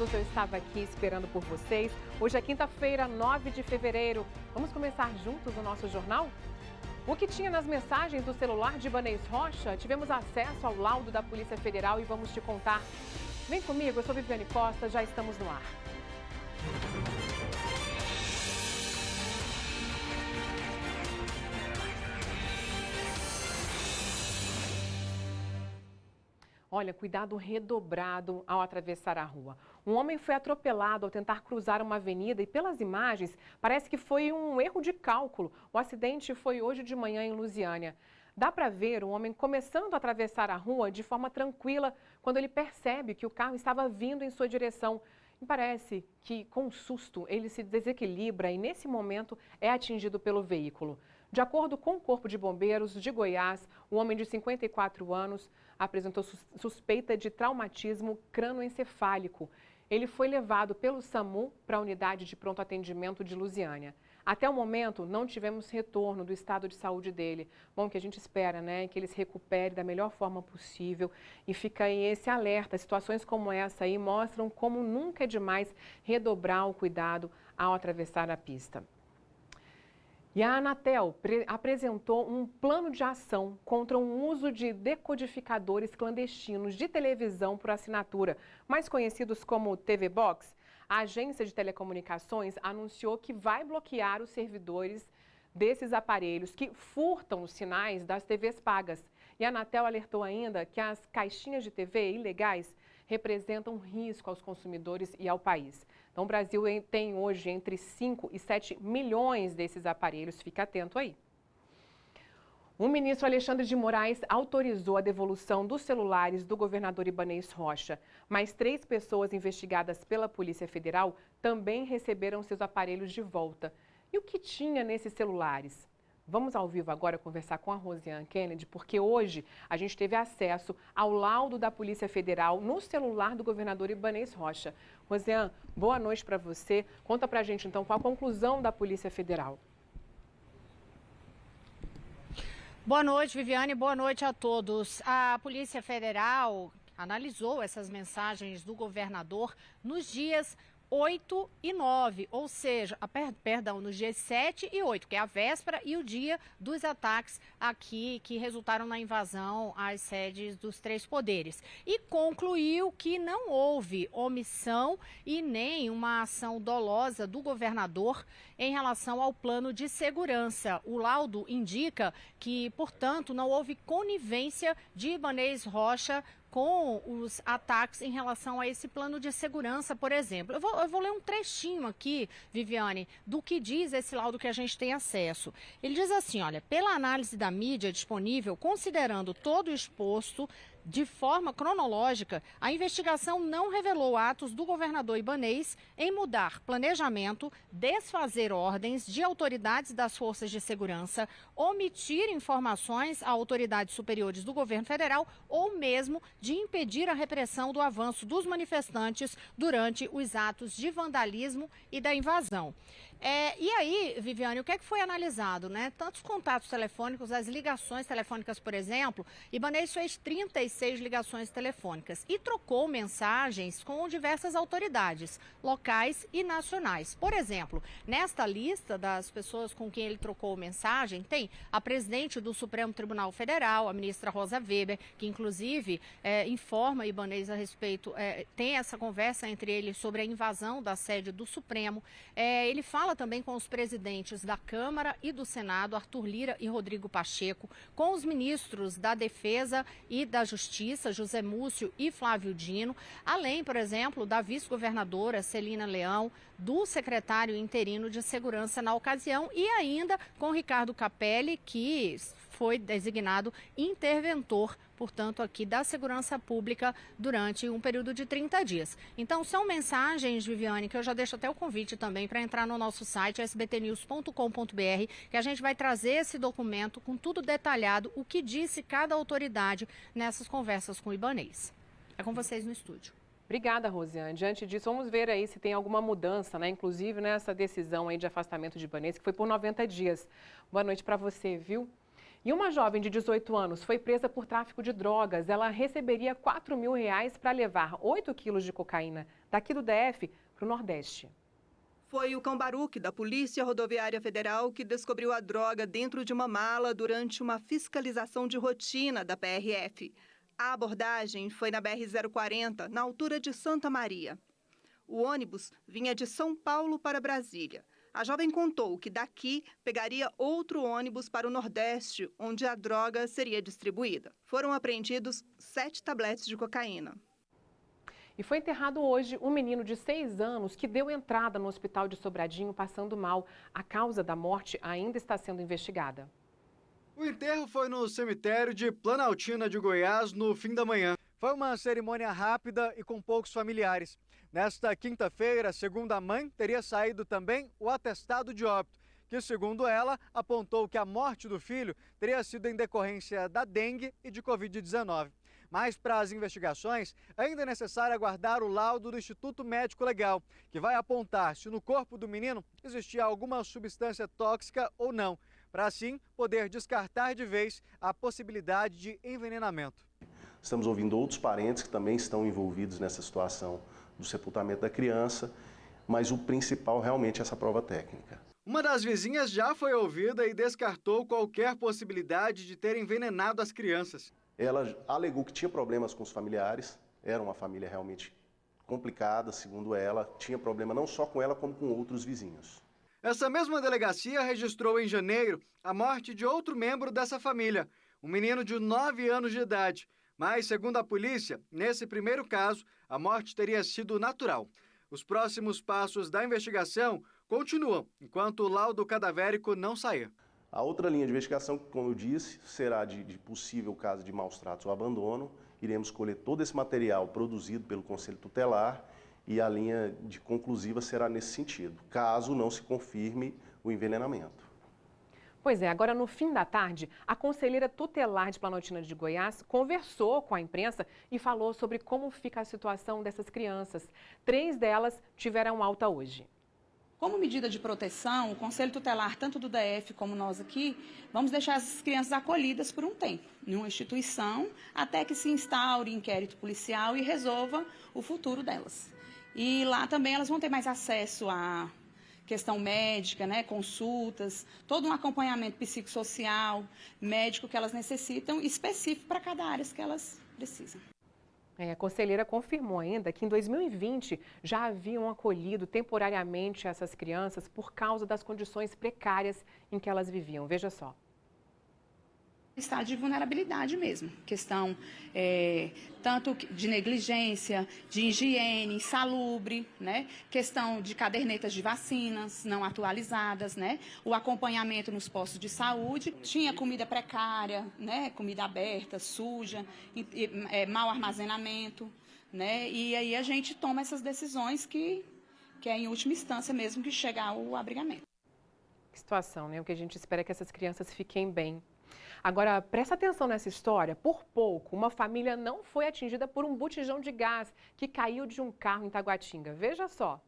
todos, eu estava aqui esperando por vocês. Hoje é quinta-feira, 9 de fevereiro. Vamos começar juntos o nosso jornal? O que tinha nas mensagens do celular de Ibanez Rocha? Tivemos acesso ao laudo da Polícia Federal e vamos te contar. Vem comigo, eu sou Viviane Costa, já estamos no ar. Olha, cuidado redobrado ao atravessar a rua. Um homem foi atropelado ao tentar cruzar uma avenida e, pelas imagens, parece que foi um erro de cálculo. O acidente foi hoje de manhã em Lusiânia. Dá para ver o homem começando a atravessar a rua de forma tranquila quando ele percebe que o carro estava vindo em sua direção. E parece que, com um susto, ele se desequilibra e, nesse momento, é atingido pelo veículo. De acordo com o Corpo de Bombeiros de Goiás, o homem de 54 anos apresentou suspeita de traumatismo crânioencefálico. Ele foi levado pelo SAMU para a unidade de pronto atendimento de Lusiânia. Até o momento, não tivemos retorno do estado de saúde dele. Bom, que a gente espera, né, que ele se recupere da melhor forma possível e fica aí esse alerta. Situações como essa aí mostram como nunca é demais redobrar o cuidado ao atravessar a pista. E a Anatel apresentou um plano de ação contra o uso de decodificadores clandestinos de televisão por assinatura, mais conhecidos como TV Box. A agência de telecomunicações anunciou que vai bloquear os servidores desses aparelhos que furtam os sinais das TVs pagas. E a Anatel alertou ainda que as caixinhas de TV ilegais representam risco aos consumidores e ao país. Então, o Brasil tem hoje entre 5 e 7 milhões desses aparelhos. Fica atento aí. O ministro Alexandre de Moraes autorizou a devolução dos celulares do governador Ibanez Rocha. Mais 3 pessoas investigadas pela Polícia Federal também receberam seus aparelhos de volta. E o que tinha nesses celulares? Vamos ao vivo agora conversar com a Rosiane Kennedy, porque hoje a gente teve acesso ao laudo da Polícia Federal no celular do governador Ibanez Rocha. Rosiane, boa noite para você. Conta pra gente então qual a conclusão da Polícia Federal. Boa noite, Viviane. Boa noite a todos. A Polícia Federal analisou essas mensagens do governador nos dias 8 e 9, ou seja, nos dias 7 e 8, que é a véspera e o dia dos ataques aqui que resultaram na invasão às sedes dos 3 poderes. E concluiu que não houve omissão e nem uma ação dolosa do governador em relação ao plano de segurança. O laudo indica que, portanto, não houve conivência de Ibanez Rocha com os ataques em relação a esse plano de segurança, por exemplo. Eu vou ler um trechinho aqui, Viviane, do que diz esse laudo que a gente tem acesso. Ele diz assim, olha, pela análise da mídia disponível, considerando todo o exposto de forma cronológica, a investigação não revelou atos do governador Ibanez em mudar planejamento, desfazer ordens de autoridades das forças de segurança, omitir informações a autoridades superiores do governo federal ou mesmo de impedir a repressão do avanço dos manifestantes durante os atos de vandalismo e da invasão. E aí, Viviane, o que é que foi analisado, né? Tantos contatos telefônicos, as ligações telefônicas, por exemplo, Ibanez fez 36 ligações telefônicas e trocou mensagens com diversas autoridades locais e nacionais. Por exemplo, nesta lista das pessoas com quem ele trocou mensagem, tem a presidente do Supremo Tribunal Federal, a ministra Rosa Weber, que inclusive informa Ibanez a respeito, tem essa conversa entre eles sobre a invasão da sede do Supremo. Ele fala também com os presidentes da Câmara e do Senado, Arthur Lira e Rodrigo Pacheco, com os ministros da Defesa e da Justiça, José Múcio e Flávio Dino, além, por exemplo, da vice-governadora Celina Leão, do secretário interino de Segurança na ocasião e ainda com Ricardo Capelli, que foi designado interventor, portanto, aqui da segurança pública durante um período de 30 dias. Então, são mensagens, Viviane, que eu já deixo até o convite também para entrar no nosso site, sbtnews.com.br, que a gente vai trazer esse documento com tudo detalhado, o que disse cada autoridade nessas conversas com o Ibanez. É com vocês no estúdio. Obrigada, Rosiane. Diante disso, vamos ver aí se tem alguma mudança, né? Inclusive nessa decisão aí de afastamento de Ibanez, que foi por 90 dias. Boa noite para você, viu? E uma jovem de 18 anos foi presa por tráfico de drogas. Ela receberia R$4.000 para levar 8 quilos de cocaína daqui do DF para o Nordeste. Foi o cão Baruque da Polícia Rodoviária Federal que descobriu a droga dentro de uma mala durante uma fiscalização de rotina da PRF. A abordagem foi na BR-040, na altura de Santa Maria. O ônibus vinha de São Paulo para Brasília. A jovem contou que daqui pegaria outro ônibus para o Nordeste, onde a droga seria distribuída. Foram apreendidos 7 tabletes de cocaína. E foi enterrado hoje um menino de 6 anos que deu entrada no hospital de Sobradinho passando mal. A causa da morte ainda está sendo investigada. O enterro foi no cemitério de Planaltina de Goiás no fim da manhã. Foi uma cerimônia rápida e com poucos familiares. Nesta quinta-feira, segundo a mãe, teria saído também o atestado de óbito, que, segundo ela, apontou que a morte do filho teria sido em decorrência da dengue e de Covid-19. Mas para as investigações, ainda é necessário aguardar o laudo do Instituto Médico Legal, que vai apontar se no corpo do menino existia alguma substância tóxica ou não, para assim poder descartar de vez a possibilidade de envenenamento. Estamos ouvindo outros parentes que também estão envolvidos nessa situação do sepultamento da criança, mas o principal realmente é essa prova técnica. Uma das vizinhas já foi ouvida e descartou qualquer possibilidade de ter envenenado as crianças. Ela alegou que tinha problemas com os familiares, era uma família realmente complicada, segundo ela, tinha problema não só com ela, como com outros vizinhos. Essa mesma delegacia registrou em janeiro a morte de outro membro dessa família, um menino de 9 anos de idade. Mas, segundo a polícia, nesse primeiro caso, a morte teria sido natural. Os próximos passos da investigação continuam, enquanto o laudo cadavérico não sair. A outra linha de investigação, como eu disse, será de possível caso de maus tratos ou abandono. Iremos colher todo esse material produzido pelo Conselho Tutelar e a linha de conclusiva será nesse sentido, caso não se confirme o envenenamento. Pois é, agora no fim da tarde, a conselheira tutelar de Planaltina de Goiás conversou com a imprensa e falou sobre como fica a situação dessas crianças. 3 delas tiveram alta hoje. Como medida de proteção, o Conselho Tutelar, tanto do DF como nós aqui, vamos deixar essas crianças acolhidas por um tempo, em uma instituição, até que se instaure inquérito policial e resolva o futuro delas. E lá também elas vão ter mais acesso à questão médica, né, consultas, todo um acompanhamento psicossocial, médico que elas necessitam, específico para cada área que elas precisam. A conselheira confirmou ainda que em 2020 já haviam acolhido temporariamente essas crianças por causa das condições precárias em que elas viviam. Veja só. Estado de vulnerabilidade mesmo, questão tanto de negligência, de higiene, insalubre, né? Questão de cadernetas de vacinas não atualizadas, né? O acompanhamento nos postos de saúde, tinha comida precária, né? Comida aberta, suja, mau armazenamento, né? E aí a gente toma essas decisões que é em última instância mesmo que chegar ao abrigamento. Que situação, né? O que a gente espera é que essas crianças fiquem bem. Agora, presta atenção nessa história. Por pouco, uma família não foi atingida por um botijão de gás que caiu de um carro em Taguatinga. Veja só.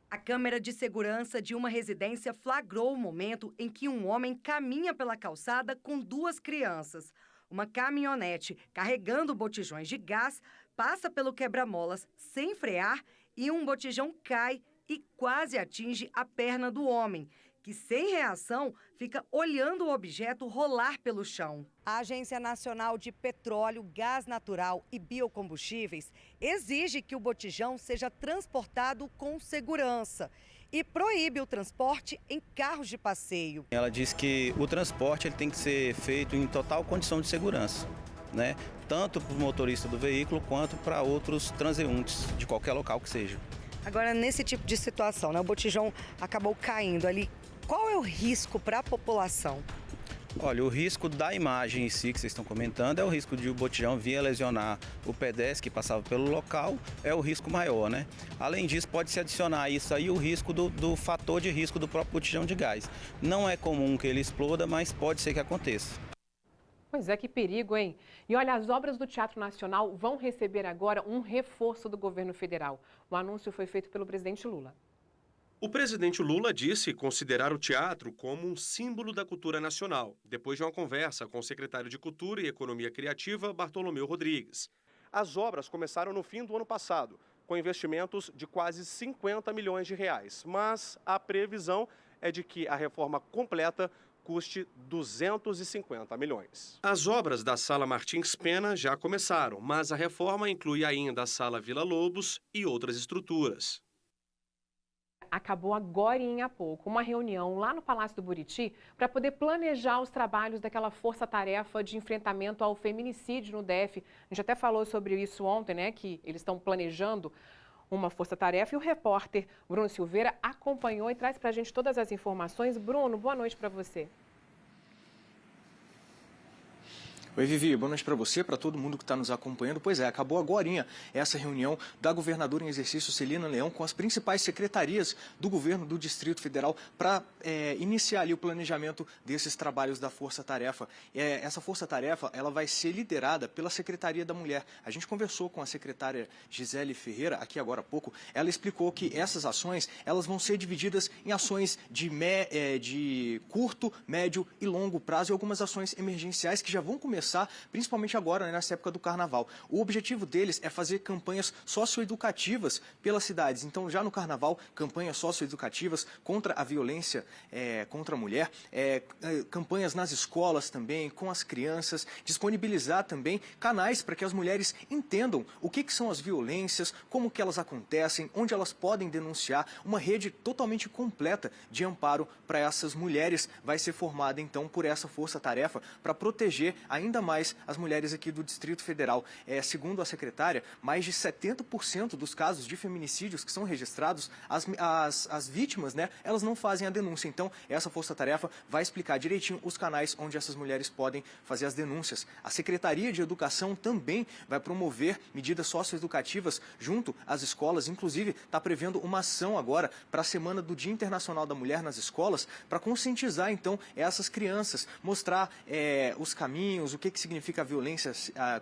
A câmera de segurança de uma residência flagrou o momento em que um homem caminha pela calçada com 2 crianças. Uma caminhonete carregando botijões de gás passa pelo quebra-molas sem frear e um botijão cai e quase atinge a perna do homem, que, sem reação, fica olhando o objeto rolar pelo chão. A Agência Nacional de Petróleo, Gás Natural e Biocombustíveis exige que o botijão seja transportado com segurança e proíbe o transporte em carros de passeio. Ela diz que o transporte ele tem que ser feito em total condição de segurança, né? Tanto para o motorista do veículo quanto para outros transeuntes de qualquer local que seja. Agora, nesse tipo de situação, né, o botijão acabou caindo ali. Qual é o risco para a população? Olha, o risco da imagem em si que vocês estão comentando é o risco de o botijão vir a lesionar o pedestre que passava pelo local, é o risco maior, né? Além disso, pode-se adicionar isso aí o risco do fator de risco do próprio botijão de gás. Não é comum que ele exploda, mas pode ser que aconteça. Pois é, que perigo, hein? E olha, as obras do Teatro Nacional vão receber agora um reforço do governo federal. O anúncio foi feito pelo presidente Lula. O presidente Lula disse considerar o teatro como um símbolo da cultura nacional, depois de uma conversa com o secretário de Cultura e Economia Criativa, Bartolomeu Rodrigues. As obras começaram no fim do ano passado, com investimentos de quase 50 milhões de reais, mas a previsão é de que a reforma completa custe 250 milhões. As obras da Sala Martins Pena já começaram, mas a reforma inclui ainda a Sala Vila Lobos e outras estruturas. Acabou agorinha há pouco uma reunião lá no Palácio do Buriti para poder planejar os trabalhos daquela força-tarefa de enfrentamento ao feminicídio no DF. A gente até falou sobre isso ontem, né, que eles estão planejando uma força-tarefa e o repórter Bruno Silveira acompanhou e traz para a gente todas as informações. Bruno, boa noite para você. Oi, Vivi, boa noite para você, para todo mundo que está nos acompanhando. Pois é, acabou agorinha essa reunião da governadora em exercício, Celina Leão, com as principais secretarias do governo do Distrito Federal para iniciar ali o planejamento desses trabalhos da Força Tarefa. Essa Força Tarefa ela vai ser liderada pela Secretaria da Mulher. A gente conversou com a secretária Gisele Ferreira aqui agora há pouco. Ela explicou que essas ações elas vão ser divididas em ações de curto, médio e longo prazo e algumas ações emergenciais que já vão começar principalmente agora, né, nessa época do Carnaval. O objetivo deles é fazer campanhas socioeducativas pelas cidades. Então, já no Carnaval, campanhas socioeducativas contra a violência contra a mulher, campanhas nas escolas também, com as crianças, disponibilizar também canais para que as mulheres entendam o que são as violências, como que elas acontecem, onde elas podem denunciar. Uma rede totalmente completa de amparo para essas mulheres vai ser formada, então, por essa força-tarefa para proteger ainda mais as mulheres aqui do Distrito Federal. Segundo a secretária, mais de 70% dos casos de feminicídios que são registrados, as vítimas, né, elas não fazem a denúncia. Então, essa força-tarefa vai explicar direitinho os canais onde essas mulheres podem fazer as denúncias. A Secretaria de Educação também vai promover medidas socioeducativas junto às escolas. Inclusive, está prevendo uma ação agora para a Semana do Dia Internacional da Mulher nas escolas, para conscientizar, então, essas crianças, mostrar os caminhos, o que significa a violência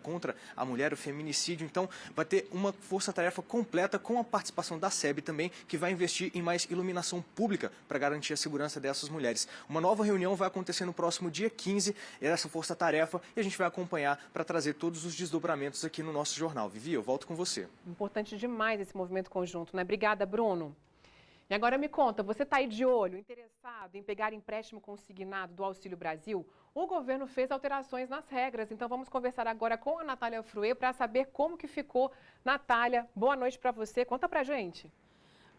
contra a mulher, o feminicídio. Então, vai ter uma força-tarefa completa com a participação da SEB também, que vai investir em mais iluminação pública para garantir a segurança dessas mulheres. Uma nova reunião vai acontecer no próximo dia 15, essa força-tarefa, e a gente vai acompanhar para trazer todos os desdobramentos aqui no nosso jornal. Vivi, eu volto com você. Importante demais esse movimento conjunto, né? Obrigada, Bruno. E agora me conta, você está aí de olho, interessado em pegar empréstimo consignado do Auxílio Brasil? O governo fez alterações nas regras, então vamos conversar agora com a Natália Fruê para saber como que ficou. Natália, boa noite para você, conta pra gente.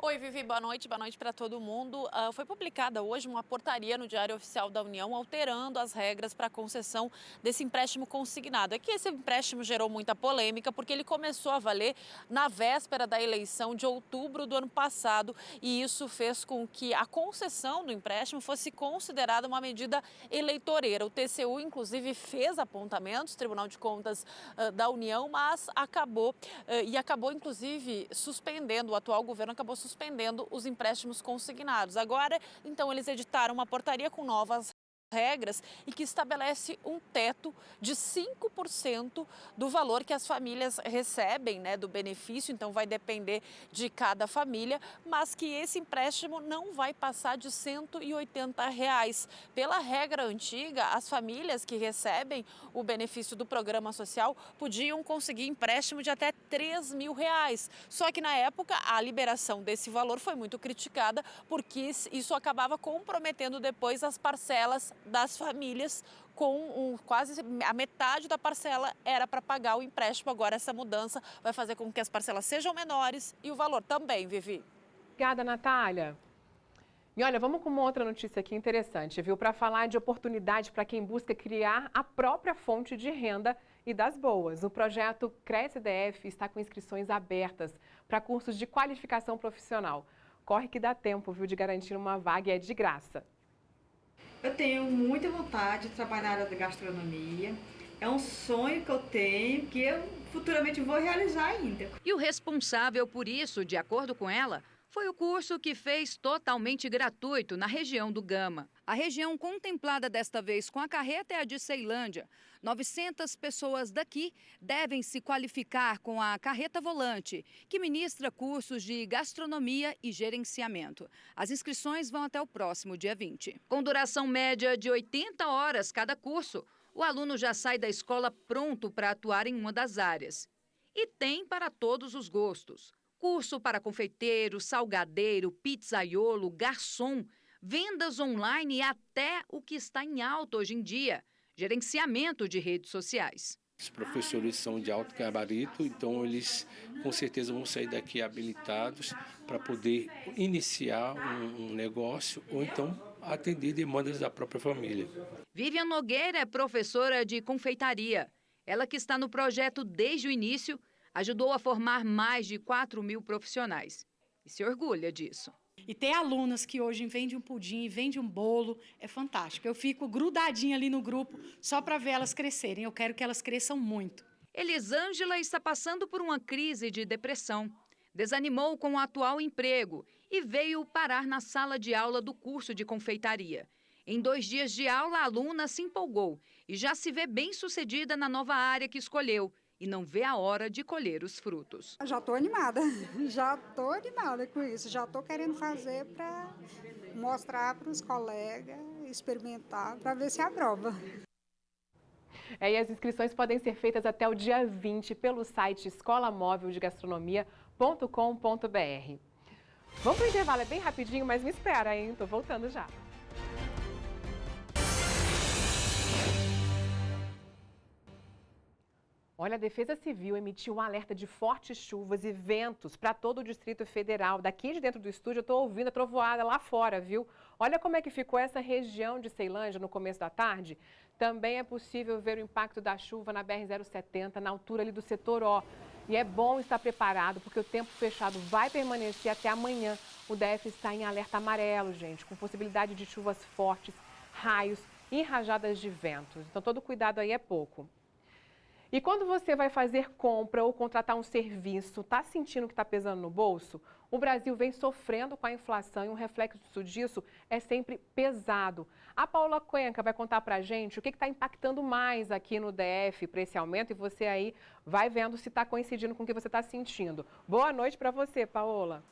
Oi, Vivi, boa noite para todo mundo. Foi publicada hoje uma portaria no Diário Oficial da União alterando as regras para a concessão desse empréstimo consignado. É que esse empréstimo gerou muita polêmica porque ele começou a valer na véspera da eleição de outubro do ano passado e isso fez com que a concessão do empréstimo fosse considerada uma medida eleitoreira. O TCU, inclusive, fez apontamentos, Tribunal de Contas da União, mas acabou, inclusive, suspendendo, o atual governo acabou suspendendo os empréstimos consignados. Agora, então, eles editaram uma portaria com novas regras e que estabelece um teto de 5% do valor que as famílias recebem, né, do benefício, então vai depender de cada família, mas que esse empréstimo não vai passar de R$ 180. Pela regra antiga, as famílias que recebem o benefício do programa social podiam conseguir empréstimo de até R$ 3.000. Só que na época a liberação desse valor foi muito criticada porque isso acabava comprometendo depois as parcelas das famílias, com quase a metade da parcela era para pagar o empréstimo. Agora essa mudança vai fazer com que as parcelas sejam menores e o valor também, Vivi. Obrigada, Natália. E olha, vamos com uma outra notícia aqui interessante, viu? Para falar de oportunidade para quem busca criar a própria fonte de renda e das boas. O projeto Cresce DF está com inscrições abertas para cursos de qualificação profissional. Corre que dá tempo, viu, de garantir uma vaga e é de graça. Eu tenho muita vontade de trabalhar na área da gastronomia. É um sonho que eu tenho, que eu futuramente vou realizar ainda. E o responsável por isso, de acordo com ela, Foi o curso que fez totalmente gratuito na região do Gama. A região contemplada desta vez com a carreta é a de Ceilândia. 900 pessoas daqui devem se qualificar com a carreta volante, que ministra cursos de gastronomia e gerenciamento. As inscrições vão até o próximo dia 20. Com duração média de 80 horas cada curso, o aluno já sai da escola pronto para atuar em uma das áreas. E tem para todos os gostos. Curso para confeiteiro, salgadeiro, pizzaiolo, garçom, vendas online e até o que está em alta hoje em dia, gerenciamento de redes sociais. Os professores são de alto gabarito, então eles com certeza vão sair daqui habilitados para poder iniciar um negócio ou então atender demandas da própria família. Vivian Nogueira é professora de confeitaria. Ela que está no projeto desde o início, ajudou a formar mais de 4.000 profissionais e se orgulha disso. E ter alunas que hoje vendem um pudim, vendem um bolo, é fantástico. Eu fico grudadinha ali no grupo só para ver elas crescerem. Eu quero que elas cresçam muito. Elisângela está passando por uma crise de depressão. Desanimou com o atual emprego e veio parar na sala de aula do curso de confeitaria. Em 2 dias de aula, a aluna se empolgou e já se vê bem-sucedida na nova área que escolheu. E não vê a hora de colher os frutos. Já estou animada com isso. Já estou querendo fazer para mostrar para os colegas, experimentar, para ver se aprova. E as inscrições podem ser feitas até o dia 20 pelo site escolamoveldegastronomia.com.br. Vamos para o intervalo, é bem rapidinho, mas me espera, hein? Estou voltando já. Olha, a Defesa Civil emitiu um alerta de fortes chuvas e ventos para todo o Distrito Federal. Daqui de dentro do estúdio eu estou ouvindo a trovoada lá fora, viu? Olha como é que ficou essa região de Ceilândia no começo da tarde. Também é possível ver o impacto da chuva na BR-070, na altura ali do setor O. E é bom estar preparado, porque o tempo fechado vai permanecer até amanhã. O DF está em alerta amarelo, gente, com possibilidade de chuvas fortes, raios e rajadas de ventos. Então, todo cuidado aí é pouco. E quando você vai fazer compra ou contratar um serviço, está sentindo que está pesando no bolso? O Brasil vem sofrendo com a inflação e um reflexo disso é sempre pesado. A Paula Cuenca vai contar para a gente o que está impactando mais aqui no DF para esse aumento e você aí vai vendo se está coincidindo com o que você está sentindo. Boa noite para você, Paola.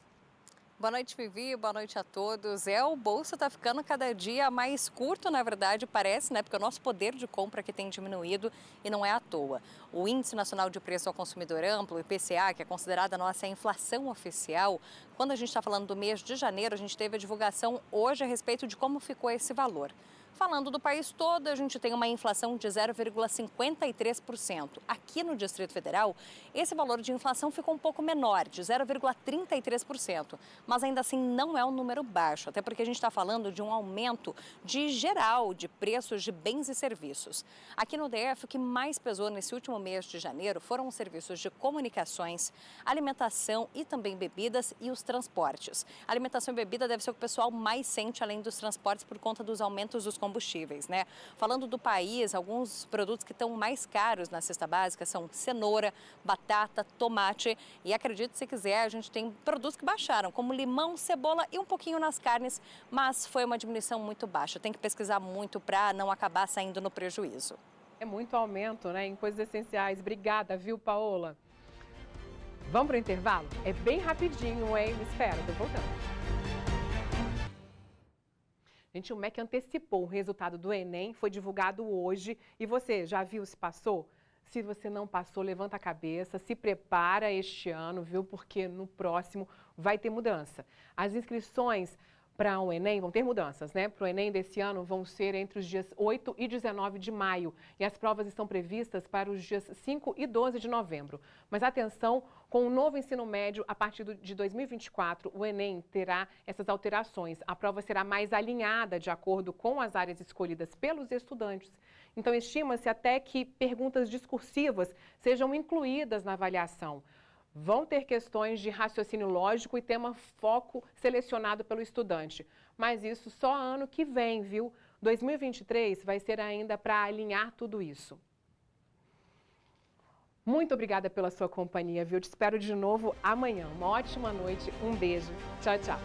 Boa noite, Vivi. Boa noite a todos. O bolso está ficando cada dia mais curto, na verdade, parece, né? Porque o nosso poder de compra aqui tem diminuído e não é à toa. O Índice Nacional de Preço ao Consumidor Amplo, o IPCA, que é considerada a nossa inflação oficial, quando a gente está falando do mês de janeiro, a gente teve a divulgação hoje a respeito de como ficou esse valor. Falando do país todo, a gente tem uma inflação de 0,53%. Aqui no Distrito Federal, esse valor de inflação ficou um pouco menor, de 0,33%. Mas ainda assim não é um número baixo, até porque a gente está falando de um aumento de geral de preços de bens e serviços. Aqui no DF, o que mais pesou nesse último mês de janeiro foram os serviços de comunicações, alimentação e também bebidas e os transportes. Alimentação e bebida deve ser o que o pessoal mais sente, além dos transportes, por conta dos aumentos dos combustíveis, né? Falando do país, alguns produtos que estão mais caros na cesta básica são cenoura, batata, tomate e acredite se quiser, a gente tem produtos que baixaram, como limão, cebola e um pouquinho nas carnes, mas foi uma diminuição muito baixa. Tem que pesquisar muito para não acabar saindo no prejuízo. É muito aumento, né, em coisas essenciais. Obrigada, viu, Paola? Vamos para o intervalo? É bem rapidinho, hein? Me espera, tô voltando. Gente, o MEC antecipou o resultado do Enem, foi divulgado hoje. E você, já viu se passou? Se você não passou, levanta a cabeça, se prepara este ano, viu? Porque no próximo vai ter mudança. As inscrições para o Enem vão ter mudanças, né? Para o Enem desse ano vão ser entre os dias 8 e 19 de maio. E as provas estão previstas para os dias 5 e 12 de novembro. Mas atenção, com o novo ensino médio, a partir de 2024, o Enem terá essas alterações. A prova será mais alinhada de acordo com as áreas escolhidas pelos estudantes. Então, estima-se até que perguntas discursivas sejam incluídas na avaliação. Vão ter questões de raciocínio lógico e tema foco selecionado pelo estudante. Mas isso só ano que vem, viu? 2023 vai ser ainda para alinhar tudo isso. Muito obrigada pela sua companhia, viu? Te espero de novo amanhã. Uma ótima noite, um beijo. Tchau, tchau.